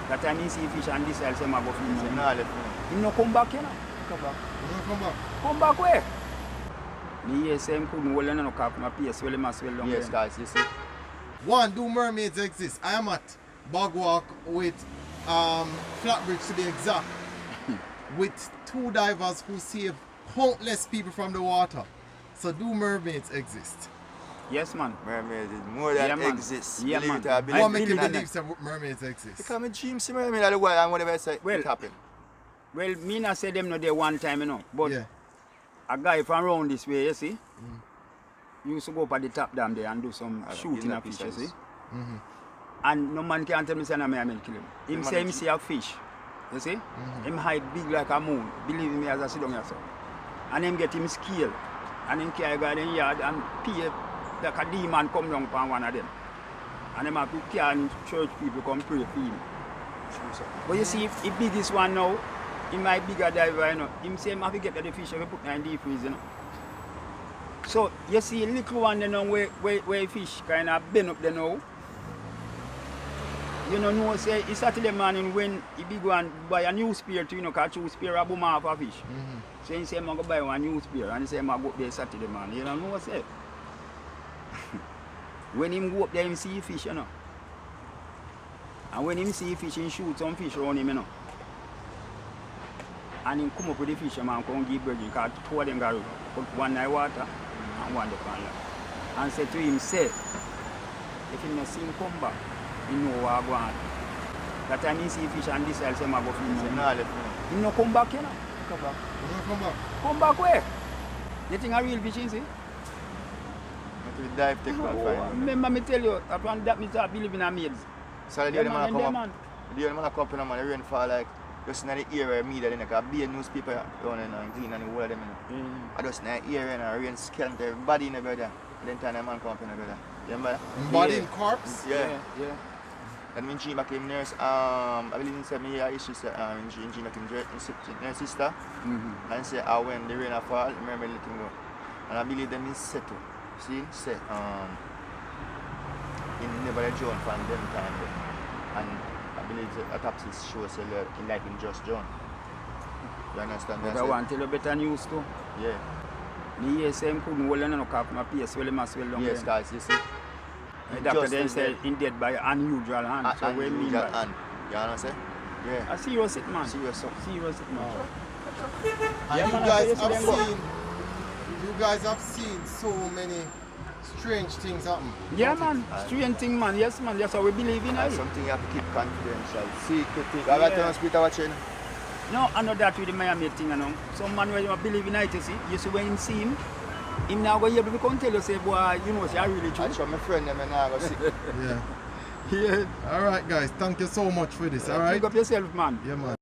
That time he see fish and this else him a go feed him. Nah, let me. Him no come back, you know. Come back. Come back. Come back where? Me hear say him couldn't hold on no car from a place where him a swell down. Yes, there. guys, you see. One, do mermaids exist? I am at Bogwalk with Flatbridge to be exact, with 2 divers who save countless people from the water. So do mermaids exist? Yes, man. Mermaids is more than Yeah, man. exists. Yeah, Believe man. it or believe What make you it or believe not. that mermaids exist? Because my dream see mermaid at the world and whatever I say, Well, it happen. Well, me not say them no there one time, you know. But Yeah. a guy from around this way, you see, used to go up at the top dam there and do some shooting of fish, you see. And no man can tell me say no mermaid kill him. Him say him see a fish, you see. Him hide big like a moon. Believe me as I sit down here, so. And him get him scale. And him carry go in yard and pay like a demon come down from one of them. And him have to carry church people come pray for him. But you see, if biggest one now, he might bigger diver, you know. Him say him have to get the fish and put in the deep freeze, you know. So you see little one you know where fish kind of bend up there now. You know say it's Saturday morning when he big one buy a new spear to, you know, catch 2 spear a boom off a fish. So he say I'm gonna buy one new spear and he say I'm gonna go up there Saturday morning. You know say. When him go up there him see fish, you know. And when him see fish, he shoot some fish around him, you know. And him come up with the fish, man, come give bird, because 2 of them got put one in water and one the pan. And say to him, say, if he not see him come back, he know what go on. That time he see fish and this else, him a go feed him. Nah, let me. He no come back, you know. Come back. Come back. Come back where? You think a real fish is it? Until the dive take about 5 minutes. Remember me tell you, upon that me start believing in maids. So the Yeah, day the man, man and come them, up, the day the man come up, you know, man, the rain fall like, just in the area media, then like be a newspaper down there and clean and the whole of them, you know. I just in the area and rain scant everybody in the brother. Then time the man come up in the brother. You remember that? Body Yeah. in corpse? Yeah. Yeah. And when she back in nurse, I believe in 7 years, she said, she back in nurse sister. And say, when the rain fall, remember let him go. And I believe them is settled. See, say, in never let John from them time. And I believe the autopsy shows a like in just John. You understand? But I want to tell you better news too. Yeah. Me hear say him couldn't hold on no car from a place where him a swell down Yes, there. guys, you see. The doctor then said he dead by unusual hand. So what do you mean by that? You understand? Yeah. A serious sick man. Serious stuff. Serious sick man. And Yeah, you man, I guys say have yes to them, seen, you guys have seen so many strange things happen. Yeah man, strange thing man, yes man, that's how we believe in That's it. something you have to keep confidential. Secret thing. I got to speak to watching. No, I know that with the Miami thing, you know. Some man where you believe in it, you see when you see him now go here to come tell you say, boy, you know, say I really true. I show my friend them and I go see. Yeah. Yeah. Alright guys, thank you so much for this, alright? Pick up yourself, man. Yeah man.